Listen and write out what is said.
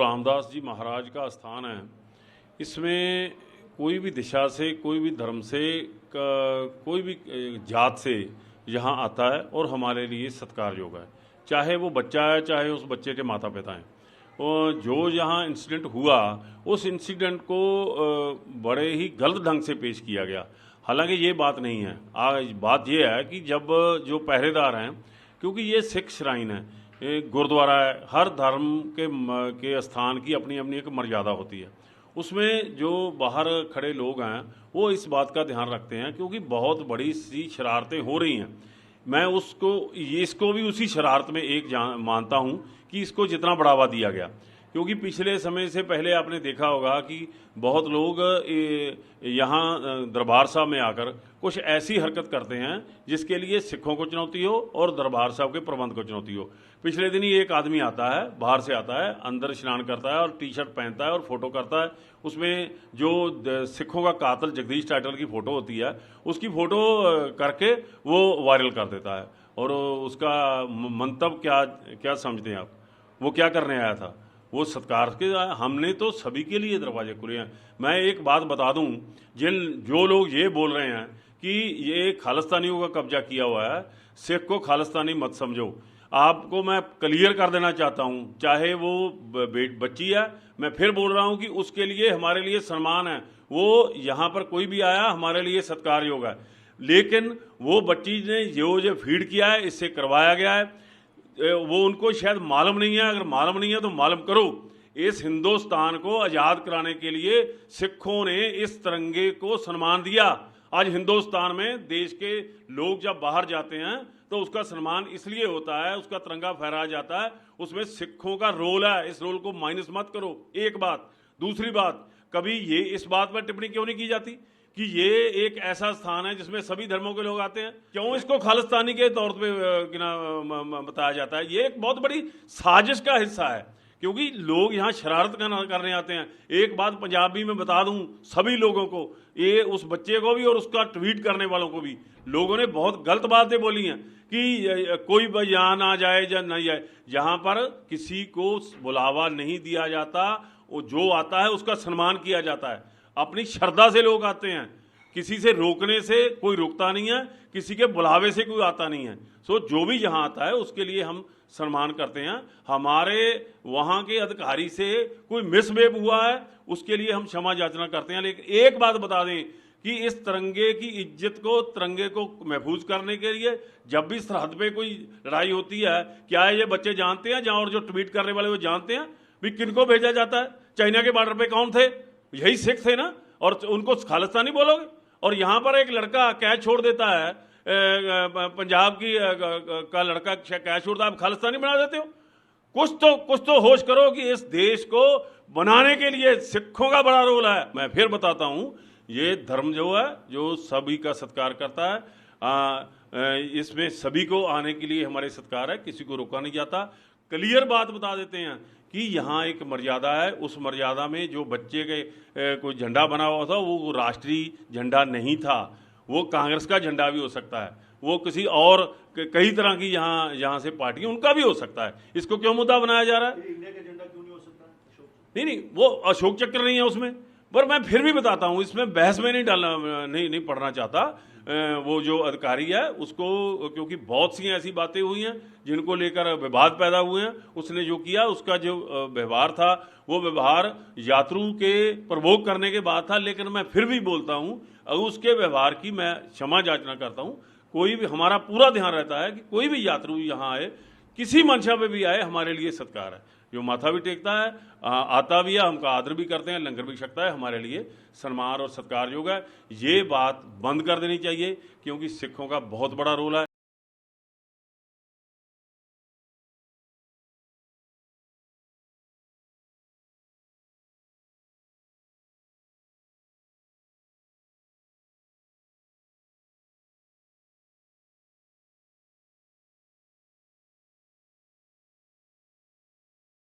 रामदास जी महाराज का स्थान है। इसमें कोई भी दिशा से, कोई भी धर्म से, कोई भी जात से यहाँ आता है और हमारे लिए सत्कार योग है। चाहे वो बच्चा है, चाहे उस बच्चे के माता पिता हैं। और जो यहाँ इंसिडेंट हुआ, उस इंसिडेंट को बड़े ही गलत ढंग से पेश किया गया। हालांकि ये बात नहीं है। आज बात ये है कि जब जो पहरेदार हैं, क्योंकि ये सिख श्राइन है, गुरुद्वारा है, हर धर्म के स्थान की अपनी अपनी एक मर्यादा होती है। उसमें जो बाहर खड़े लोग हैं वो इस बात का ध्यान रखते हैं, क्योंकि बहुत बड़ी सी शरारतें हो रही हैं। मैं इसको भी उसी शरारत में एक मानता हूं कि इसको जितना बढ़ावा दिया गया, क्योंकि पिछले समय से पहले आपने देखा होगा कि बहुत लोग यहाँ दरबार साहब में आकर कुछ ऐसी हरकत करते हैं जिसके लिए सिखों को चुनौती हो और दरबार साहब के प्रबंध को चुनौती हो। पिछले दिन ही एक आदमी आता है, बाहर से आता है, अंदर स्नान करता है और टी शर्ट पहनता है और फोटो करता है। उसमें जो सिखों का कातिल जगदीश टाइटल की फोटो होती है, उसकी फोटो करके वो वायरल कर देता है। और उसका मंतव्य क्या समझते हैं आप? वो क्या करने आया था? वो सत्कार के हमने तो सभी के लिए दरवाजे खुले हैं। मैं एक बात बता दूं, जो लोग ये बोल रहे हैं कि ये खालिस्तानियों का कब्जा किया हुआ है, सिख को खालिस्तानी मत समझो। आपको मैं क्लियर कर देना चाहता हूं, चाहे वो बच्ची है, मैं फिर बोल रहा हूं कि उसके लिए हमारे लिए सम्मान है। वो यहाँ पर कोई भी आया हमारे लिए सत्कार योग है। लेकिन वो बच्ची ने जो फीड किया है, इससे करवाया गया है, वो उनको शायद मालूम नहीं है। अगर मालूम नहीं है तो मालूम करो। इस हिंदुस्तान को आज़ाद कराने के लिए सिखों ने इस तिरंगे को सम्मान दिया। आज हिंदुस्तान में देश के लोग जब बाहर जाते हैं तो उसका सम्मान इसलिए होता है, उसका तिरंगा फहराया जाता है, उसमें सिखों का रोल है। इस रोल को माइनस मत करो। एक बात। दूसरी बात, कभी ये इस बात पर टिप्पणी क्यों नहीं की जाती कि ये एक ऐसा स्थान है जिसमें सभी धर्मों के लोग आते हैं? क्यों इसको खालिस्तानी के तौर पे बताया जाता है? ये एक बहुत बड़ी साजिश का हिस्सा है, क्योंकि लोग यहाँ शरारत करने आते हैं। एक बात पंजाबी में बता दूं सभी लोगों को, ये उस बच्चे को भी और उसका ट्वीट करने वालों को भी, लोगों ने बहुत गलत बातें बोली हैं कि कोई यहाँ ना जाए या नहीं जाए। जहाँ पर किसी को बुलावा नहीं दिया जाता, वो जो आता है उसका सम्मान किया जाता है। अपनी श्रद्धा से लोग आते हैं, किसी से रोकने से कोई रुकता नहीं है, किसी के बुलावे से कोई आता नहीं है। सो जो भी यहाँ आता है उसके लिए हम सम्मान करते हैं। हमारे वहाँ के अधिकारी से कोई मिसबिहेव हुआ है उसके लिए हम क्षमा याचना करते हैं। लेकिन एक बात बता दें कि इस तिरंगे की इज्जत को, तिरंगे को महफूज करने के लिए जब भी सरहद पे कोई लड़ाई होती है, क्या ये बच्चे जानते हैं, जहाँ और जो ट्वीट करने वाले वो जानते हैं भी किनको भेजा जाता है? चाइना के बॉर्डर पे कौन थे? यही सिख थे ना, और उनको खालिस्तानी बोलोगे? और यहाँ पर एक लड़का कैच छोड़ देता है, पंजाब का लड़का कैच छोड़ता है, आप खालिस्तानी बना देते हो? कुछ तो होश करो कि इस देश को बनाने के लिए सिखों का बड़ा रोल है। मैं फिर बताता हूँ, ये धर्म जो है, जो सभी का सत्कार करता है, इसमें सभी को आने के लिए हमारे सत्कार है, किसी को रोका नहीं जाता। क्लियर बात बता देते हैं कि यहाँ एक मर्यादा है। उस मर्यादा में जो बच्चे के कोई झंडा बना हुआ था, वो राष्ट्रीय झंडा नहीं था, वो कांग्रेस का झंडा भी हो सकता है, वो किसी और कई तरह की यहाँ से पार्टी उनका भी हो सकता है। इसको क्यों मुद्दा बनाया जा रहा है? इंडिया का झंडा क्यों नहीं हो सकता? नहीं, वो अशोक चक्र नहीं है उसमें। पर मैं फिर भी बताता हूँ, इसमें बहस में नहीं पढ़ना चाहता। वो जो अधिकारी है उसको, क्योंकि बहुत सी ऐसी बातें हुई हैं जिनको लेकर विवाद पैदा हुए हैं। उसने जो किया, उसका जो व्यवहार था, वो व्यवहार यात्रु के प्रवोक करने के बाद था। लेकिन मैं फिर भी बोलता हूँ, उसके व्यवहार की मैं क्षमा याचना करता हूँ। कोई भी, हमारा पूरा ध्यान रहता है कि कोई भी यात्रु यहाँ आए, किसी मंशा पे भी आए, हमारे लिए सत्कार है। जो माथा भी टेकता है, आता भी है, हमका आदर भी करते हैं, लंगर भी छकता है, हमारे लिए सम्मान और सत्कार योग है। ये बात बंद कर देनी चाहिए, क्योंकि सिखों का बहुत बड़ा रोल है।